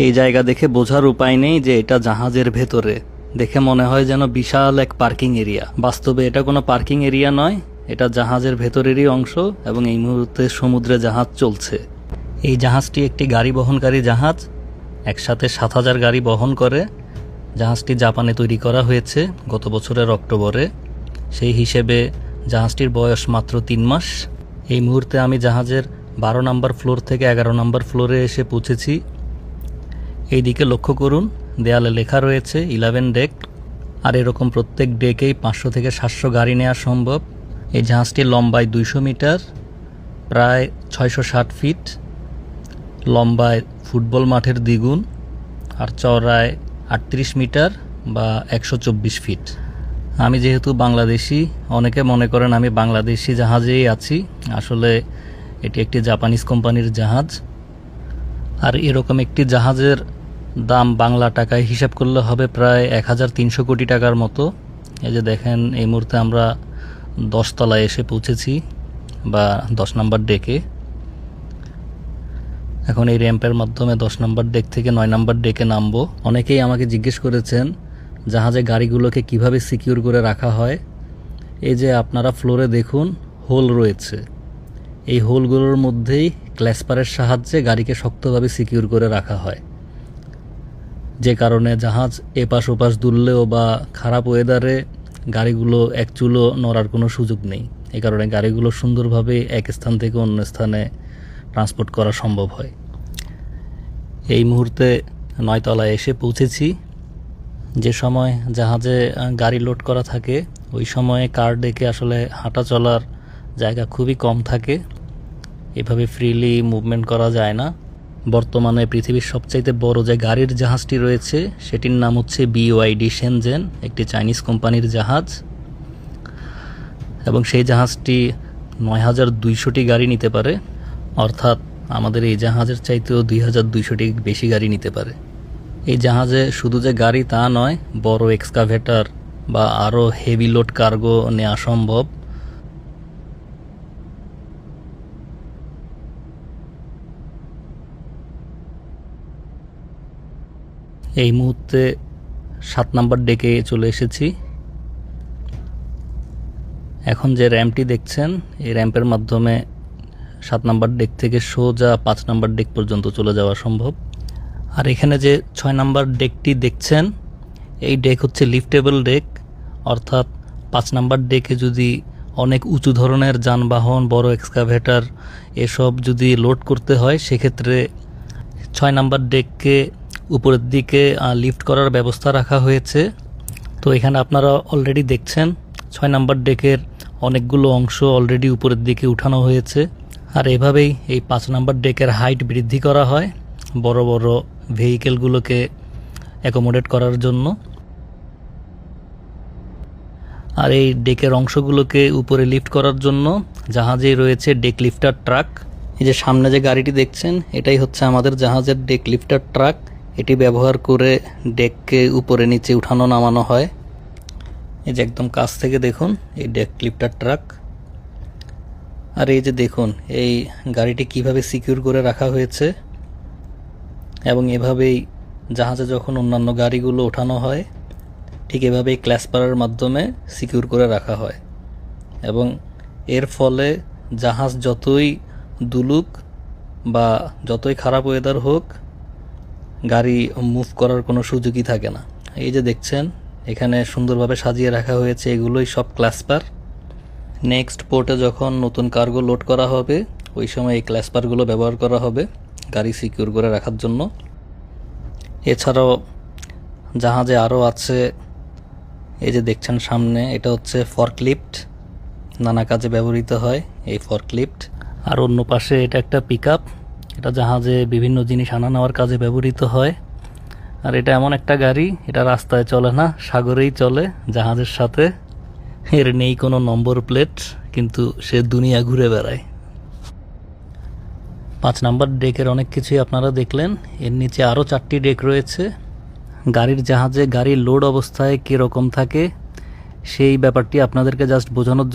এই জায়গা দেখে বোঝার উপায় নেই যে এটা জাহাজের ভেতরে। দেখে মনে হয় যেন বিশাল এক পার্কিং এরিয়া। বাস্তবে এটা কোনো পার্কিং এরিয়া নয়, এটা জাহাজের ভেতরেরই অংশ এবং এই মুহূর্তে সমুদ্রে জাহাজ চলছে। এই জাহাজটি একটি গাড়ি বহনকারী জাহাজ, একসাথে 7,000 গাড়ি বহন করে। জাহাজটি জাপানে তৈরি করা হয়েছে গত বছরের অক্টোবরে। সেই হিসেবে জাহাজটির বয়স মাত্র 3 মাস। এই মুহূর্তে আমি জাহাজের 12 নম্বর ফ্লোর থেকে 11 নম্বর ফ্লোরে এসে পৌঁছেছি। এই দিকে লক্ষ্য করুন, দেয়ালে লেখা রয়েছে 11 ডেক। আর এরকম প্রত্যেক ডেকেই 500 থেকে 700 গাড়ি নেওয়া সম্ভব। এই জাহাজটি লম্বায় 200 মিটার, প্রায় 660 ফিট, লম্বায় ফুটবল মাঠের দ্বিগুণ, আর চওড়ায় 38 মিটার বা 124 ফিট। আমি যেহেতু বাংলাদেশি, অনেকে মনে করেন আমি বাংলাদেশি জাহাজেই আছি। আসলে এটি একটি জাপানিজ কোম্পানির জাহাজ। আর এরকম একটি জাহাজের দাম বাংলা টাকায় হিসাব করলে হবে প্রায় 1300 কোটি টাকার মতো। এই যে দেখেন, এই মুহূর্তে আমরা 10 তলায় এসে পৌঁছেছি বা 10 নম্বর ডেকে। এখন এই র্যাম্পের মাধ্যমে 10 নম্বর ডেক থেকে 9 নম্বর ডেকে নামবো। অনেকেই আমাকে জিজ্ঞেস করেছেন জাহাজে গাড়িগুলোকে কিভাবে সিকিউর করে রাখা হয়। এই যে আপনারা ফ্লোরে দেখুন, হোল রয়েছে। এই হোলগুলোর মধ্যেই ক্ল্যাসপারের সাহায্যে গাড়িকে শক্তভাবে সিকিউর করে রাখা হয়, যে কারণে জাহাজ এপাশ ওপাশ দুললেও বা খারাপ ওয়েদারে গাড়িগুলো এক চুলো নড়ার কোনো সুযোগ নেই। এই কারণে গাড়িগুলো সুন্দরভাবে এক স্থান থেকে অন্য স্থানে ট্রান্সপোর্ট করা সম্ভব হয়। এই মুহূর্তে 9 তলায় এসে পৌঁছেছি। যে সময় জাহাজে গাড়ি লোড করা থাকে ওই সময়ে কার ডেকে আসলে হাঁটা চলার জায়গা খুবই কম থাকে, এভাবে ফ্রিলি মুভমেন্ট করা যায় না। বর্তমানে পৃথিবীর সবচাইতে বড় যে গাড়ির জাহাজটি রয়েছে সেটির নাম হচ্ছে BYD শেনজেন, একটি চাইনিজ কোম্পানির জাহাজ। এবং সেই জাহাজটি 9200টি গাড়ি নিতে পারে, অর্থাৎ আমাদের এই জাহাজের চাইতেও 2200টি বেশি গাড়ি নিতে পারে। এই জাহাজে শুধু যে গাড়ি তা নয়, বড় এক্সকাভেটর বা আরও হেভি লোড কার্গো নেওয়া সম্ভব। এই মুহূর্তে 7 নম্বর ডেকে চলে এসেছি। এখন যে র্যাম্পটি দেখছেন, এই র্যাম্পের মাধ্যমে 7 নম্বর ডেক থেকে সোজা 5 নম্বর ডেক পর্যন্ত চলে যাওয়া সম্ভব। আর এখানে যে 6 নম্বর ডেকটি দেখছেন, এই ডেক হচ্ছে লিফটেবল ডেক, অর্থাৎ 5 নম্বর ডেকে যদি অনেক উঁচু ধরনের যানবাহন, বড় এক্সকাভেটর এসব যদি লোড করতে হয়, সেক্ষেত্রে 6 নম্বর ডেককে উপরের দিকে লিফট করার ব্যবস্থা রাখা হয়েছে। তো এখানে আপনারা অলরেডি দেখছেন 6 নম্বর ডেকের অনেকগুলো অংশ অলরেডি উপরের দিকে উঠানো হয়েছে। আর এভাবেই এই 5 নম্বর ডেকের হাইট বৃদ্ধি করা হয় বড় বড় ভেহিকেলগুলোকে অ্যাকোমোডেট করার জন্য। আর এই ডেকের অংশগুলোকে উপরে লিফট করার জন্য জাহাজেই রয়েছে ডেক লিফটার ট্রাক। এই যে সামনে যে গাড়িটি দেখছেন, এটাই হচ্ছে আমাদের জাহাজের ডেক লিফটার ট্রাক। এটি ব্যবহার করে ডেককে উপরে নিচে উঠানো নামানো হয়। এই যে একদম কাছ থেকে দেখুন এই ডেক লিফটার ট্রাক। আর এই যে দেখুন এই গাড়িটি কিভাবে সিকিউর করে রাখা হয়েছে, এবং এভাবেই জাহাজে যখন অন্যান্য গাড়িগুলো ওঠানো হয় ঠিক এভাবেই ক্ল্যাসপারের মাধ্যমে সিকিউর করে রাখা হয়। এবং এর ফলে জাহাজ যতই দুলুক বা যতই খারাপ ওয়েদার হোক, গাড়ি মুভ করার কোনো সুযোগই থাকে না। এই যে দেখছেন এখানে সুন্দরভাবে সাজিয়ে রাখা হয়েছে, এগুলোই সব ক্ল্যাসপার। নেক্সট পোর্টে যখন নতুন কার্গো লোড করা হবে ওই সময় এই ক্ল্যাসপারগুলো ব্যবহার করা হবে গাড়ি সিকিউর করে রাখার জন্য। এছাড়াও জাহাজে আরও আছে, এই যে দেখছেন সামনে, এটা হচ্ছে ফর্কলিফট, নানা কাজে ব্যবহৃত হয় এই ফর্কলিফট। আর অন্য পাশে এটা একটা পিকআপ, এটা জাহাজে বিভিন্ন জিনিস আনা নেওয়ার কাজে ব্যবহৃত হয়। আর এটা এমন একটা গাড়ি, এটা রাস্তায় চলে না, সাগরেই চলে জাহাজের সাথে। এর নেই কোনো নম্বর প্লেট, কিন্তু সে দুনিয়া ঘুরে বেড়ায়। 5 নম্বর ডেকের অনেক কিছুই আপনারা দেখলেন। এর নিচে আরও 4টি ডেক রয়েছে। গাড়ির জাহাজে গাড়ির লোড অবস্থায় কীরকম থাকে সেই ব্যাপারটি আপনাদেরকে জাস্ট বোঝানোর